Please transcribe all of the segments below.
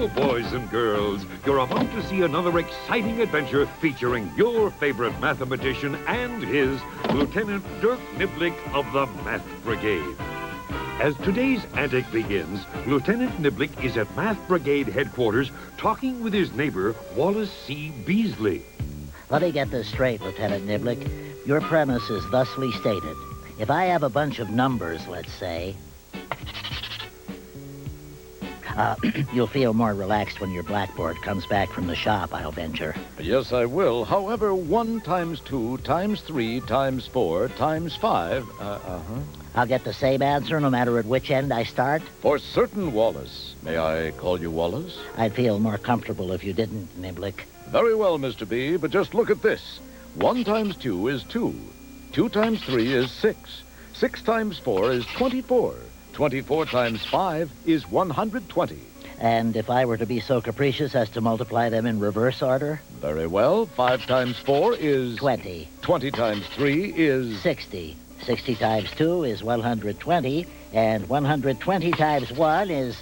Well, boys and girls, you're about to see another exciting adventure featuring your favorite mathematician and his Lieutenant Dirk Niblick of the Math Brigade. As today's antic begins, Lieutenant Niblick is at Math Brigade headquarters talking with his neighbor, Wallace C. Beasley. Let me get this straight, Lieutenant Niblick. Your premise is thusly stated. If I have a bunch of numbers, let's say, you'll feel more relaxed when your blackboard comes back from the shop, I'll venture. Yes, I will. However, 1 times 2 times 3 times 4 times 5, I'll get the same answer no matter at which end I start? For certain, Wallace. May I call you Wallace? I'd feel more comfortable if you didn't, Niblick. Very well, Mr. B, but just look at this. 1 times 2 is 2. 2 times 3 is 6. 6 times 4 is 24. 24 times 5 is 120. And if I were to be so capricious as to multiply them in reverse order? Very well. 5 times 4 is... 20. 20 times 3 is... 60. 60 times 2 is 120. And 120 times 1 is...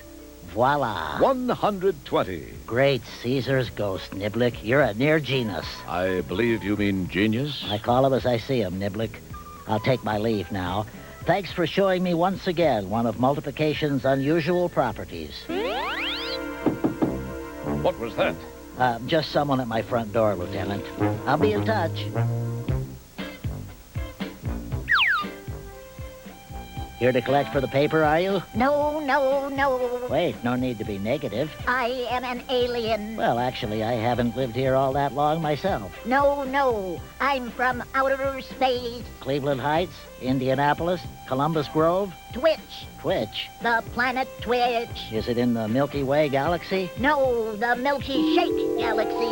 voila. 120. Great Caesar's ghost, Niblick. You're a near genius. I believe you mean genius? I call him as I see him, Niblick. I'll take my leave now. Thanks for showing me once again one of multiplication's unusual properties. What was that? Just someone at my front door, Lieutenant. I'll be in touch. Here to collect for the paper, are you? No, no, no. Wait, no need to be negative. I am an alien. Well, actually, I haven't lived here all that long myself. No, no. I'm from outer space. Cleveland Heights, Indianapolis, Columbus Grove, Twitch. Twitch. The planet Twitch. Is it in the Milky Way galaxy? No, the Milky Shake galaxy.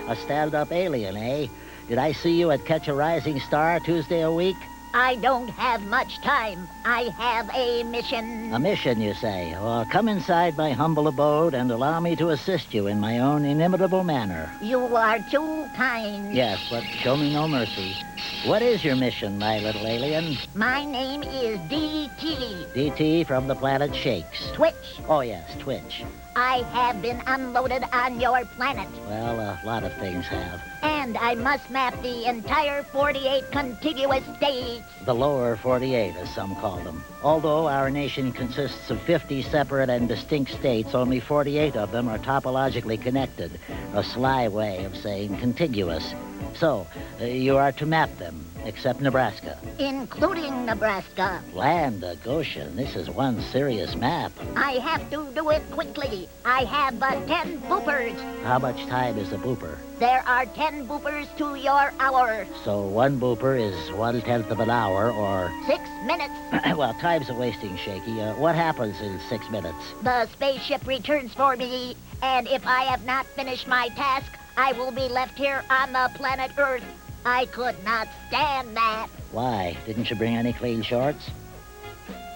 A stand-up alien, eh? Did I see you at Catch a Rising Star Tuesday a week? I don't have much time. I have a mission. A mission, you say? Well, come inside my humble abode and allow me to assist you in my own inimitable manner. You are too kind. Yes, but show me no mercy. What is your mission, my little alien? My name is D.T. D.T. from the planet Shakes. Twitch. Oh, yes, Twitch. I have been unloaded on your planet. Well, a lot of things have. And I must map the entire 48 contiguous states. The lower 48, as some call them. Although our nation consists of 50 separate and distinct states, only 48 of them are topologically connected. A sly way of saying contiguous. So, you are to map them, except Nebraska. Including Nebraska. Land of Goshen, this is one serious map. I have to do it quickly. I have but 10 boopers. How much time is a booper? There are 10 boopers to your hour. So 1 booper is 1/10 of an hour, or... 6 minutes. Well, time's a-wasting, Shaky. What happens in 6 minutes? The spaceship returns for me, and if I have not finished my task, I will be left here on the planet Earth. I could not stand that. Why? Didn't you bring any clean shorts?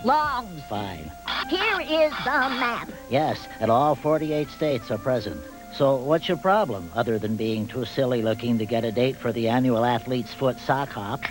Longs. Fine. Here is the map. Yes, and all 48 states are present. So what's your problem, other than being too silly looking to get a date for the annual Athlete's Foot sock hop?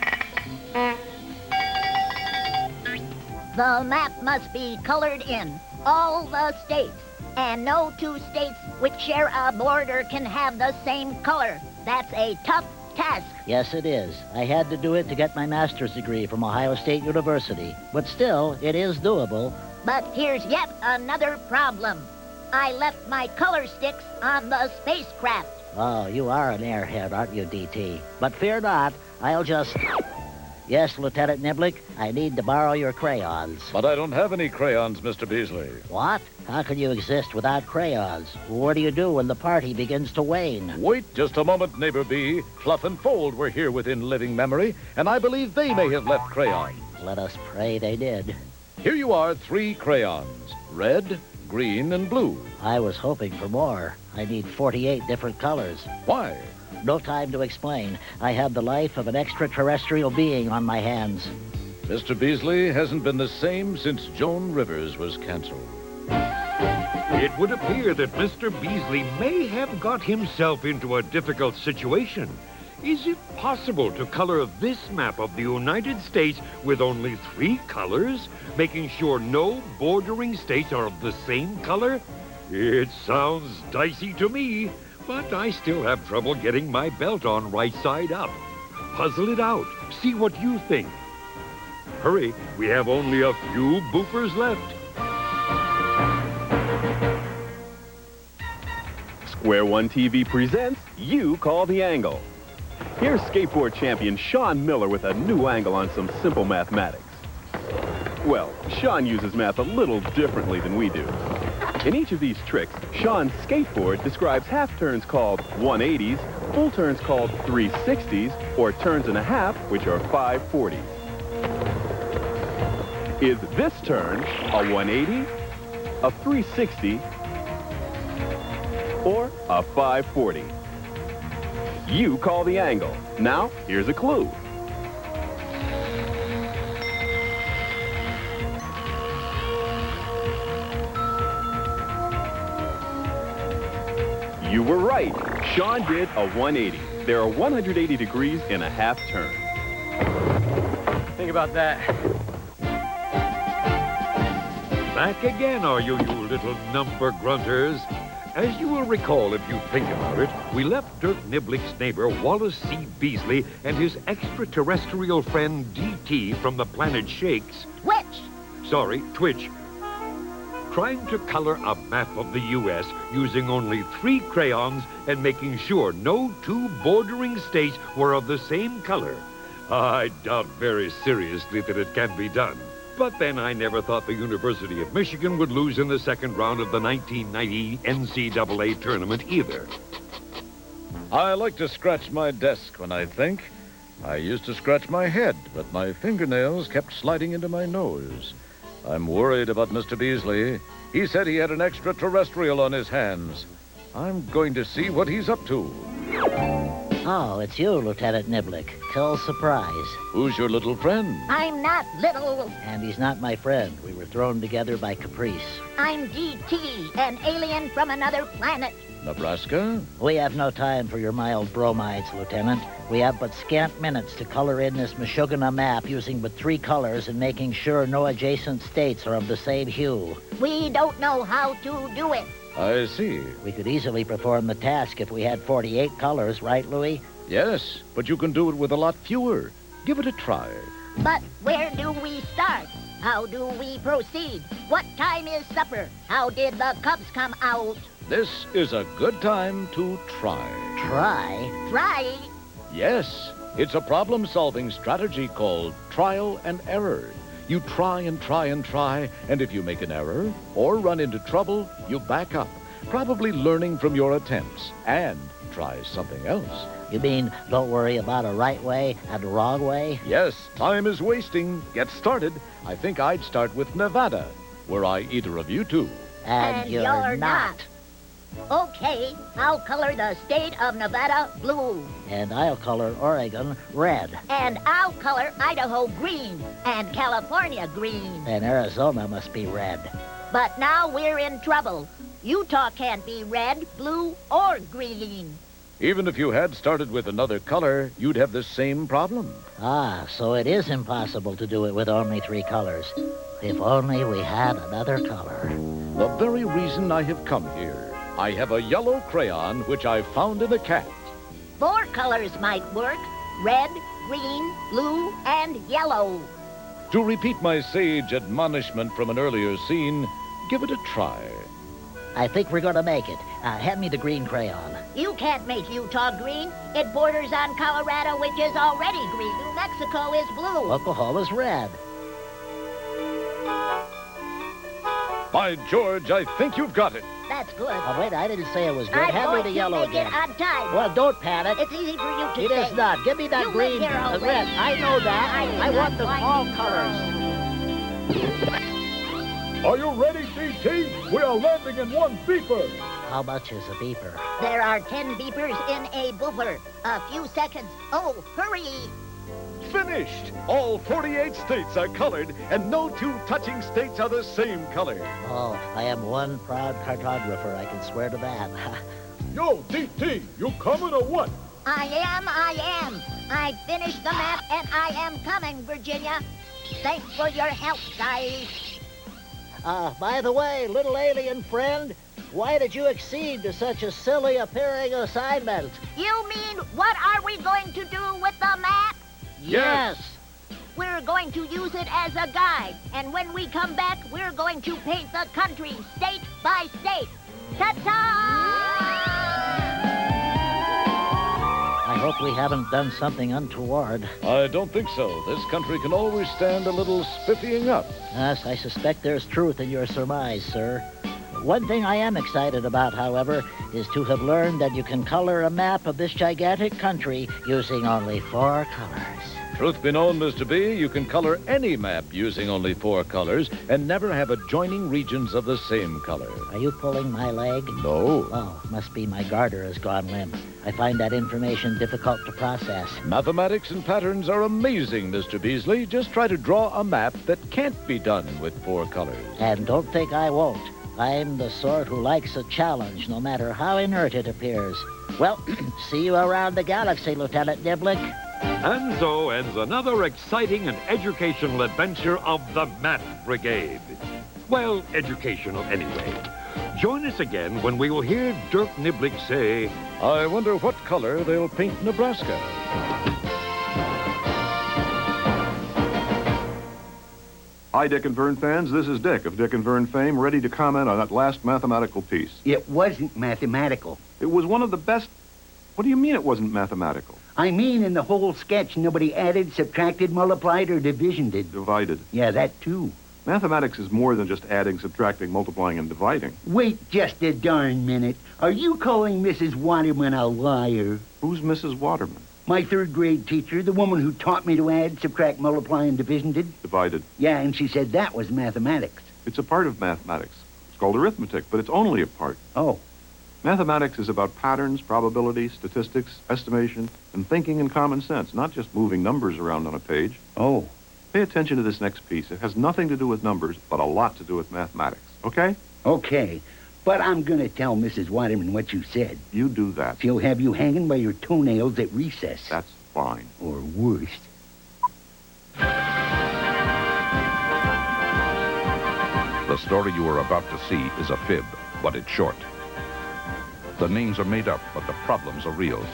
The map must be colored in. All the states. And no 2 states which share a border can have the same color. That's a tough task. Yes, it is. I had to do it to get my master's degree from Ohio State University. But still, it is doable. But here's yet another problem. I left my color sticks on the spacecraft. Oh, you are an airhead, aren't you, D.T.? But fear not, I'll just... Yes, Lieutenant Niblick, I need to borrow your crayons. But I don't have any crayons, Mr. Beasley. What? How can you exist without crayons? What do you do when the party begins to wane? Wait just a moment, Neighbor B. Fluff and Fold were here within living memory, and I believe they may have left crayons. Let us pray they did. Here you are, 3 crayons. Red, green, and blue. I was hoping for more. I need 48 different colors. Why? No time to explain. I have the life of an extraterrestrial being on my hands. Mr. Beasley hasn't been the same since Joan Rivers was canceled. It would appear that Mr. Beasley may have got himself into a difficult situation. Is it possible to color this map of the United States with only 3 colors, making sure no bordering states are of the same color? It sounds dicey to me, but I still have trouble getting my belt on right side up. Puzzle it out. See what you think. Hurry, we have only a few boopers left. Square One TV presents You Call the Angle. Here's skateboard champion Sean Miller with a new angle on some simple mathematics. Well, Sean uses math a little differently than we do. In each of these tricks, Sean's skateboard describes half turns called 180s, full turns called 360s, or turns and a half, which are 540s. Is this turn a 180, a 360, or a 540? You call the angle. Now, here's a clue. You were right. Sean did a 180. There are 180 degrees in a half turn. Think about that. Back again, are you little number grunters? As you will recall if you think about it, we left Dirk Niblick's neighbor Wallace C. Beasley and his extraterrestrial friend D.T. from the planet Shakes. Twitch. Trying to color a map of the U.S. using only 3 crayons and making sure no 2 bordering states were of the same color. I doubt very seriously that it can be done. But then I never thought the University of Michigan would lose in the second round of the 1990 NCAA tournament either. I like to scratch my desk when I think. I used to scratch my head, but my fingernails kept sliding into my nose. I'm worried about Mr. Beasley. He said he had an extraterrestrial on his hands. I'm going to see what he's up to. Oh, it's you, Lieutenant Niblick. Till surprise. Who's your little friend? I'm not little. And he's not my friend. We were thrown together by caprice. I'm DT, an alien from another planet. Nebraska? We have no time for your mild bromides, Lieutenant. We have but scant minutes to color in this Meshuggah map using but 3 colors and making sure no adjacent states are of the same hue. We don't know how to do it. I see. We could easily perform the task if we had 48 colors, right, Louis? Yes, but you can do it with a lot fewer. Give it a try. But where do we start? How do we proceed? What time is supper? How did the Cubs come out? This is a good time to try. Try? Try? Yes, it's a problem-solving strategy called trial and error. You try and try and try, and if you make an error or run into trouble, you back up, probably learning from your attempts, and try something else. You mean don't worry about a right way and a wrong way? Yes, time is wasting. Get started. I think I'd start with Nevada. Were I either of you two? And you're not. Okay, I'll color the state of Nevada blue. And I'll color Oregon red. And I'll color Idaho green. And California green. And Arizona must be red. But now we're in trouble. Utah can't be red, blue, or green. Even if you had started with another color, you'd have the same problem. Ah, so it is impossible to do it with only 3 colors. If only we had another color. The very reason I have come here. I have a yellow crayon which I found in a cat. 4 colors might work. Red, green, blue, and yellow. To repeat my sage admonishment from an earlier scene, give it a try. I think we're going to make it. Hand me the green crayon. You can't make Utah green. It borders on Colorado, which is already green. New Mexico is blue. Oklahoma's red. By George, I think you've got it. That's good. Oh, wait, I didn't say it was good. I'm Hand me going the to yellow make again. it on time. Well, don't panic. It's easy for you to It say. is not. Give me that You green, live here the already. red. I know that. I want them all colors. Are you ready, DT? We are landing in 1 beeper. How much is a beeper? There are 10 beepers in a booper. A few seconds. Oh, hurry. Finished! All 48 states are colored, and no 2 touching states are the same color. Oh, I am one proud cartographer. I can swear to that. Yo, DT, you coming or what? I am. I finished the map, and I am coming, Virginia. Thanks for your help, guys. By the way, little alien friend, Why did you accede to such a silly appearing assignment? You mean, what are we going to do with the map? Yes. We're going to use it as a guide, and when we come back, we're going to paint the country state by state. Ta-ta! I hope we haven't done something untoward. I don't think so. This country can always stand a little spiffying up. Yes, I suspect there's truth in your surmise, sir. One thing I am excited about, however, is to have learned that you can color a map of this gigantic country using only 4 colors. Truth be known, Mr. B, you can color any map using only 4 colors and never have adjoining regions of the same color. Are you pulling my leg? No. Oh, must be my garter has gone limp. I find that information difficult to process. Mathematics and patterns are amazing, Mr. Beasley. Just try to draw a map that can't be done with 4 colors. And don't think I won't. I'm the sort who likes a challenge, no matter how inert it appears. Well, see you around the galaxy, Lieutenant Niblick. And so ends another exciting and educational adventure of the Math Brigade. Well, educational anyway. Join us again when we will hear Dirk Niblick say, I wonder what color they'll paint Nebraska. Hi, Dick and Vern fans. This is Dick of Dick and Vern fame, ready to comment on that last mathematical piece. It wasn't mathematical. It was one of the best... What do you mean it wasn't mathematical? I mean, in the whole sketch, nobody added, subtracted, multiplied, or divisioned. Divided. Yeah, that too. Mathematics is more than just adding, subtracting, multiplying, and dividing. Wait just a darn minute. Are you calling Mrs. Waterman a liar? Who's Mrs. Waterman? My 3rd grade teacher, the woman who taught me to add, subtract, multiply, and division did. Divided. Yeah, and she said that was mathematics. It's a part of mathematics. It's called arithmetic, but it's only a part. Oh. Mathematics is about patterns, probability, statistics, estimation, and thinking and common sense, not just moving numbers around on a page. Oh. Pay attention to this next piece. It has nothing to do with numbers, but a lot to do with mathematics. Okay? Okay. But I'm going to tell Mrs. Waterman what you said. You do that. She'll have you hanging by your toenails at recess. That's fine. Or worse. The story you are about to see is a fib, but it's short. The names are made up, but the problems are real.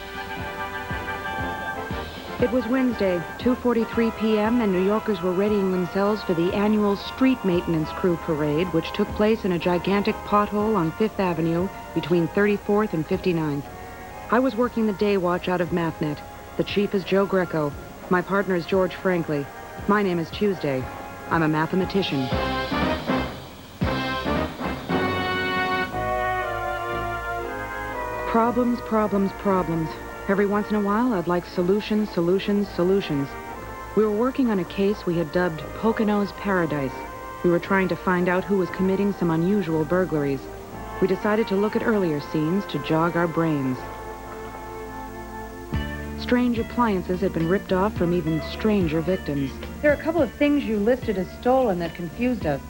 It was Wednesday, 2:43 p.m., and New Yorkers were readying themselves for the annual Street Maintenance Crew Parade, which took place in a gigantic pothole on 5th Avenue between 34th and 59th. I was working the day watch out of Mathnet. The chief is Joe Greco. My partner is George Franklin. My name is Tuesday. I'm a mathematician. Problems, problems, problems. Every once in a while, I'd like solutions, solutions, solutions. We were working on a case we had dubbed Poconos Paradise. We were trying to find out who was committing some unusual burglaries. We decided to look at earlier scenes to jog our brains. Strange appliances had been ripped off from even stranger victims. There are a couple of things you listed as stolen that confused us.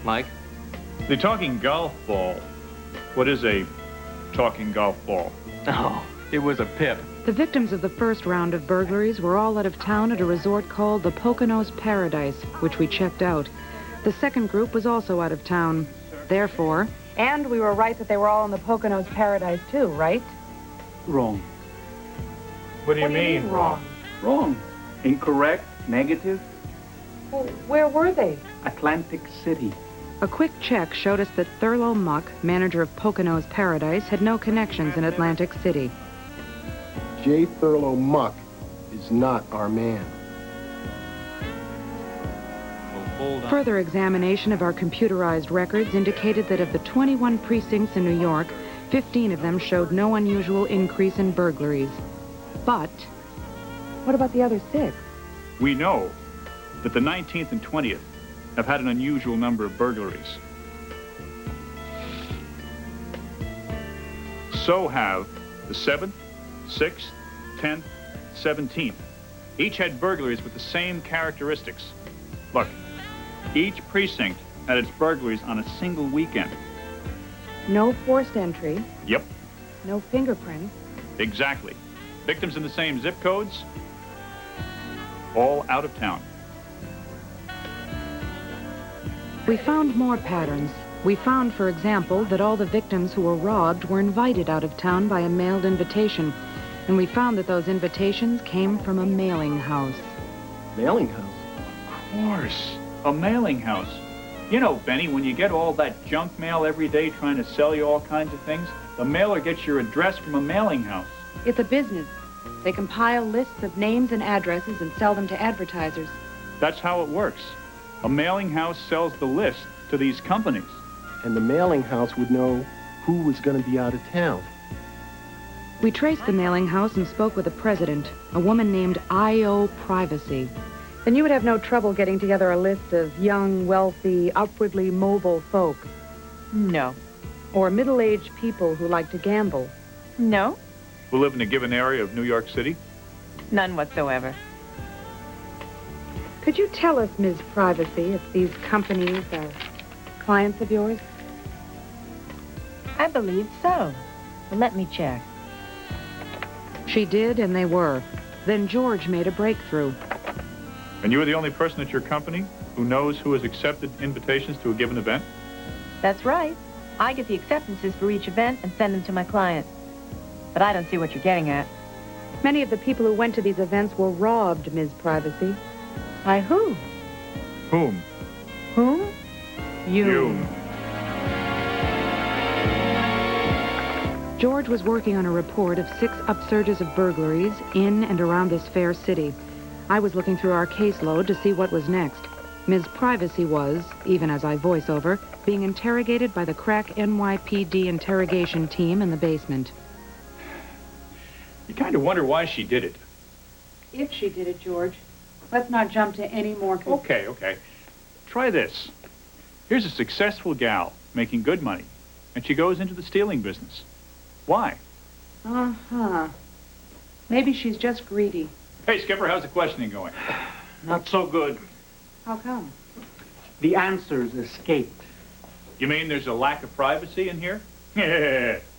Mike? The talking golf ball. What is a talking golf ball? Oh, it was a pip. The victims of the first round of burglaries were all out of town at a resort called the Poconos Paradise, which we checked out. The second group was also out of town. Therefore... And we were right that they were all in the Poconos Paradise too, right? Wrong. What do you mean, wrong? Wrong. Incorrect. Negative. Well, where were they? Atlantic City. A quick check showed us that Thurlow Muck, manager of Poconos Paradise, had no connections in Atlantic City. J. Thurlow Muck is not our man. Further examination of our computerized records indicated that of the 21 precincts in New York, 15 of them showed no unusual increase in burglaries. But... What about the other 6? We know that the 19th and 20th have had an unusual number of burglaries. So have the 7th, 6th, 10th, 17th. Each had burglaries with the same characteristics. Look, each precinct had its burglaries on a single weekend. No forced entry. Yep. No fingerprints. Exactly. Victims in the same zip codes, all out of town. We found more patterns. We found, for example, that all the victims who were robbed were invited out of town by a mailed invitation. And we found that those invitations came from a mailing house. Mailing house? Of course. A mailing house. You know, Benny, when you get all that junk mail every day trying to sell you all kinds of things, the mailer gets your address from a mailing house. It's a business. They compile lists of names and addresses and sell them to advertisers. That's how it works. A mailing house sells the list to these companies. And the mailing house would know who was going to be out of town. We traced the mailing house and spoke with the president, a woman named I.O. Privacy. Then you would have no trouble getting together a list of young, wealthy, upwardly mobile folk. No. Or middle-aged people who like to gamble. No? Who live in a given area of New York City? None whatsoever. Could you tell us, Ms. Privacy, if these companies are clients of yours? I believe so. Well, let me check. She did, and they were. Then George made a breakthrough. And you are the only person at your company who knows who has accepted invitations to a given event? That's right. I get the acceptances for each event and send them to my client. But I don't see what you're getting at. Many of the people who went to these events were robbed, Ms. Privacy. By who? Whom? Whom? You. George was working on a report of 6 upsurges of burglaries in and around this fair city. I was looking through our caseload to see what was next. Ms. Privacy was, even as I voice over, being interrogated by the crack NYPD interrogation team in the basement. You kind of wonder why she did it. If she did it, George. Let's not jump to any more... Okay. Try this. Here's a successful gal making good money, and she goes into the stealing business. Why? Uh-huh. Maybe she's just greedy. Hey, Skipper, how's the questioning going? Not so good. How come? The answers escaped. You mean there's a lack of privacy in here?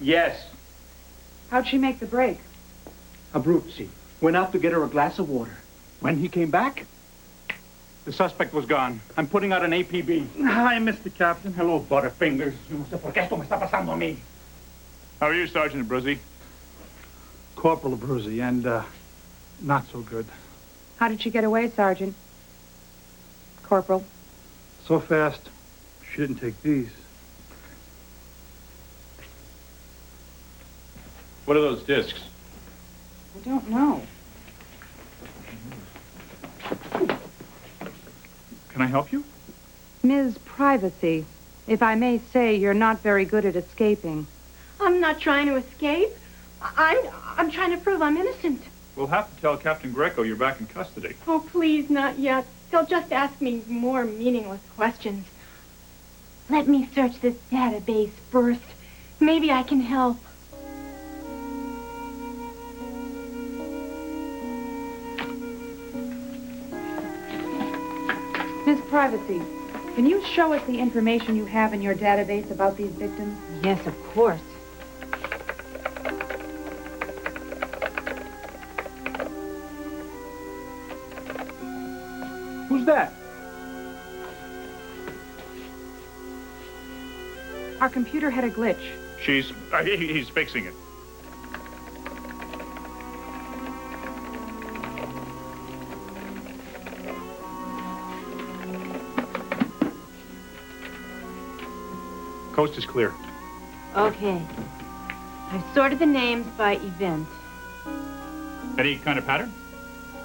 Yes. How'd she make the break? Abruzzi went out to get her a glass of water. When he came back, the suspect was gone. I'm putting out an APB. Hi, Mr. Captain. Hello, Butterfingers. No sé por qué esto me está pasando a mí. How are you, Sergeant Abruzzi? Corporal Abruzzi, and, not so good. How did she get away, Sergeant? Corporal? So fast, she didn't take these. What are those discs? I don't know. Can I help you? Ms. Privacy, if I may say, you're not very good at escaping. I'm not trying to escape. I'm trying to prove I'm innocent. We'll have to tell Captain Greco you're back in custody. Oh, please, not yet. They'll just ask me more meaningless questions. Let me search this database first. Maybe I can help. Ms. Privacy, can you show us the information you have in your database about these victims? Yes, of course. Who's that? Our computer had a glitch. He's fixing it. Coast is clear. Okay. I've sorted the names by event. Any kind of pattern?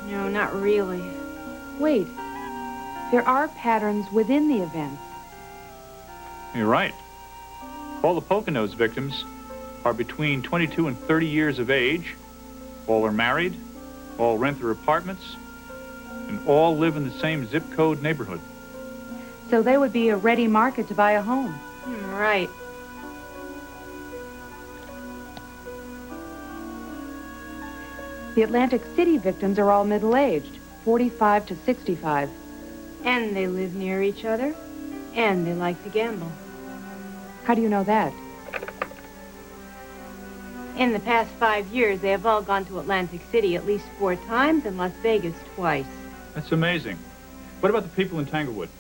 No, not really. Wait. There are patterns within the events. You're right. All the Poconos victims are between 22 and 30 years of age. All are married. All rent their apartments. And all live in the same zip code neighborhood. So they would be a ready market to buy a home. Right. The Atlantic City victims are all middle-aged, 45 to 65. And they live near each other. And they like to gamble. How do you know that? In the past 5 years, they have all gone to Atlantic City at least 4 times and Las Vegas twice. That's amazing. What about the people in Tanglewood?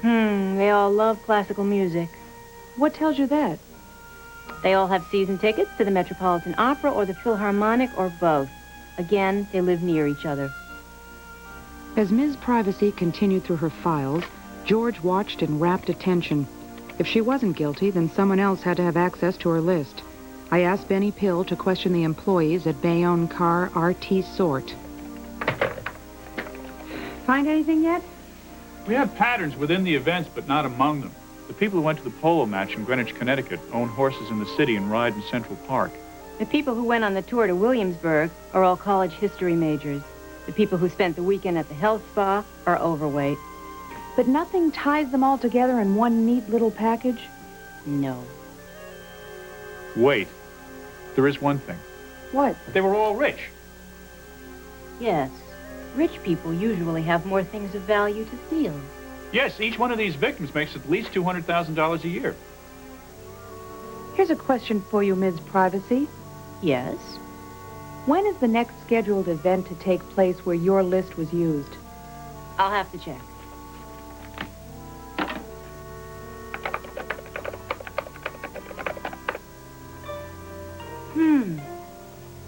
They all love classical music. What tells you that? They all have season tickets to the Metropolitan Opera or the Philharmonic or both. Again, they live near each other. As Ms. Privacy continued through her files, George watched in rapt attention. If she wasn't guilty, then someone else had to have access to her list. I asked Benny Pill to question the employees at Bayonne Car RT Sort. Find anything yet? We have patterns within the events, but not among them. The people who went to the polo match in Greenwich, Connecticut, own horses in the city and ride in Central Park. The people who went on the tour to Williamsburg are all college history majors. The people who spent the weekend at the health spa are overweight. But nothing ties them all together in one neat little package? No. Wait. There is one thing. What? They were all rich. Yes. Rich people usually have more things of value to steal. Yes, each one of these victims makes at least $200,000 a year. Here's a question for you, Ms. Privacy. Yes? When is the next scheduled event to take place where your list was used? I'll have to check.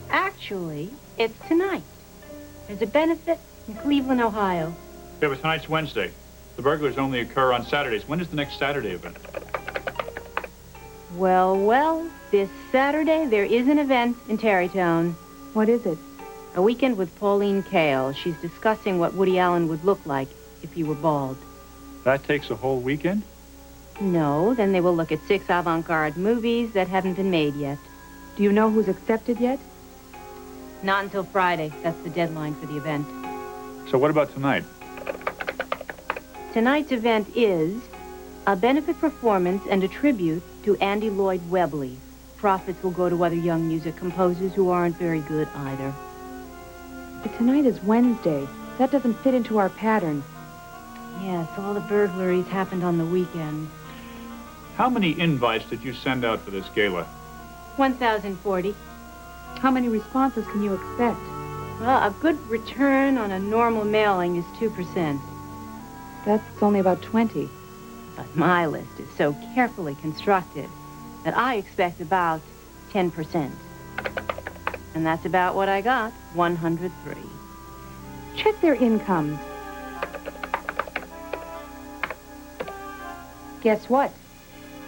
Actually, it's tonight. There's a benefit in Cleveland, Ohio. Yeah, but tonight's Wednesday. The burglars only occur on Saturdays. When is the next Saturday event? Well, this Saturday there is an event in Tarrytown. What is it? A weekend with Pauline Kael. She's discussing what Woody Allen would look like if he were bald. That takes a whole weekend? No, then they will look at 6 avant-garde movies that haven't been made yet. Do you know who's accepted yet? Not until Friday. That's the deadline for the event. So what about tonight? Tonight's event is a benefit performance and a tribute to Andy Lloyd Webley. Profits will go to other young music composers who aren't very good either. But tonight is Wednesday. That doesn't fit into our pattern. Yes, all the burglaries happened on the weekend. How many invites did you send out for this gala? 1,040. How many responses can you expect? Well, a good return on a normal mailing is 2%. That's only about 20. But my list is so carefully constructed that I expect about 10%. And that's about what I got, 103. Check their incomes. Guess what?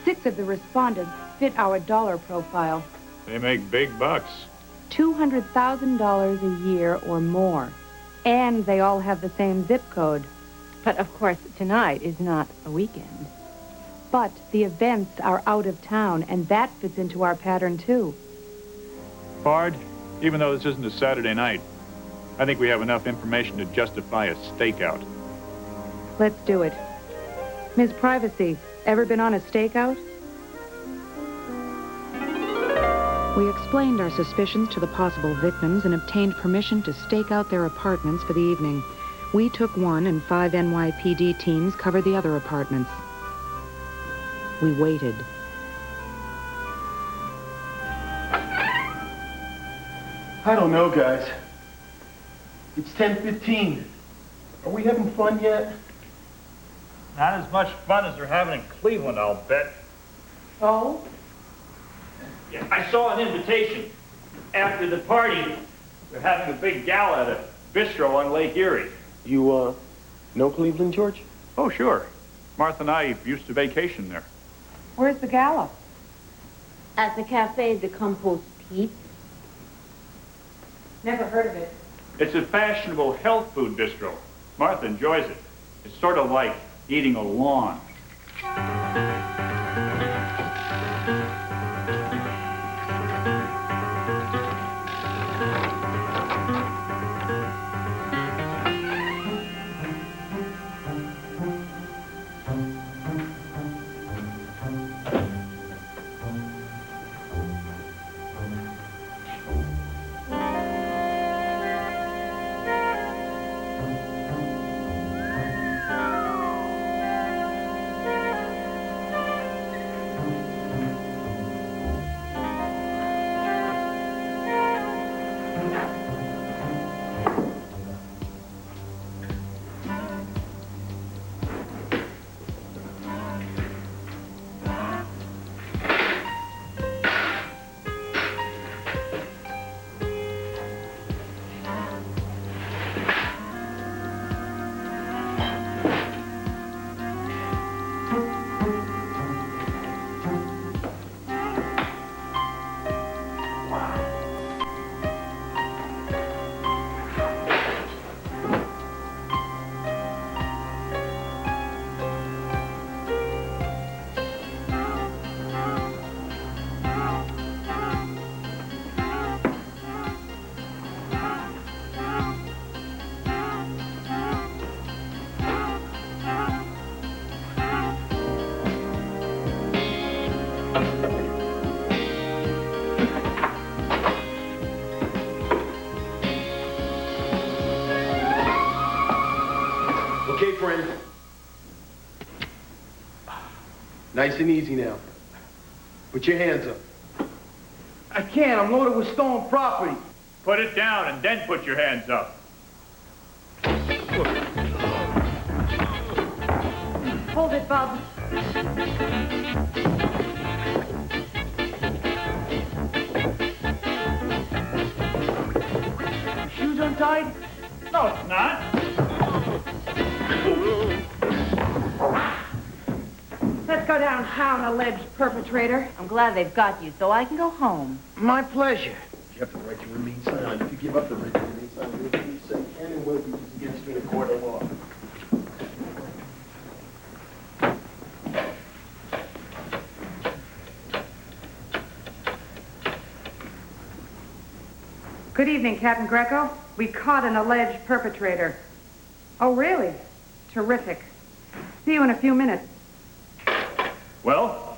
6 of the respondents fit our dollar profile. They make big bucks. $200,000 a year or more. And they all have the same zip code. But, of course, tonight is not a weekend. But the events are out of town, and that fits into our pattern, too. Bard, even though this isn't a Saturday night, I think we have enough information to justify a stakeout. Let's do it. Ms. Privacy, ever been on a stakeout? We explained our suspicions to the possible victims and obtained permission to stake out their apartments for the evening. We took one, and 5 NYPD teams covered the other apartments. We waited. I don't know, guys. It's 10:15. Are we having fun yet? Not as much fun as they're having in Cleveland, I'll bet. Oh? Yeah, I saw an invitation. After the party, they're having a big gala at a bistro on Lake Erie. You, know Cleveland, George? Oh, sure. Martha and I used to vacation there. Where's the gala? At the Café de Compost Pete. Never heard of it. It's a fashionable health food bistro. Martha enjoys it. It's sort of like eating a lawn. Okay, friend. Nice and easy now. Put your hands up. I can't. I'm loaded with stolen property. Put it down and then put your hands up. Hold it, Bob. Shoes untied? No, it's not. Let's go downtown, alleged perpetrator. I'm glad they've got you, so I can go home. My pleasure. You have to write your release sign. If you give up the written release sign, you'll be saying any will be used against you in a court of law. Good evening, Captain Greco. We caught an alleged perpetrator. Oh, really? Terrific. See you in a few minutes. Well?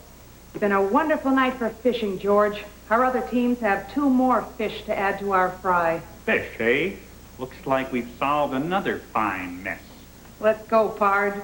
It's been a wonderful night for fishing, George. Our other teams have 2 more fish to add to our fry. Fish, eh? Looks like we've solved another fine mess. Let's go, Pard.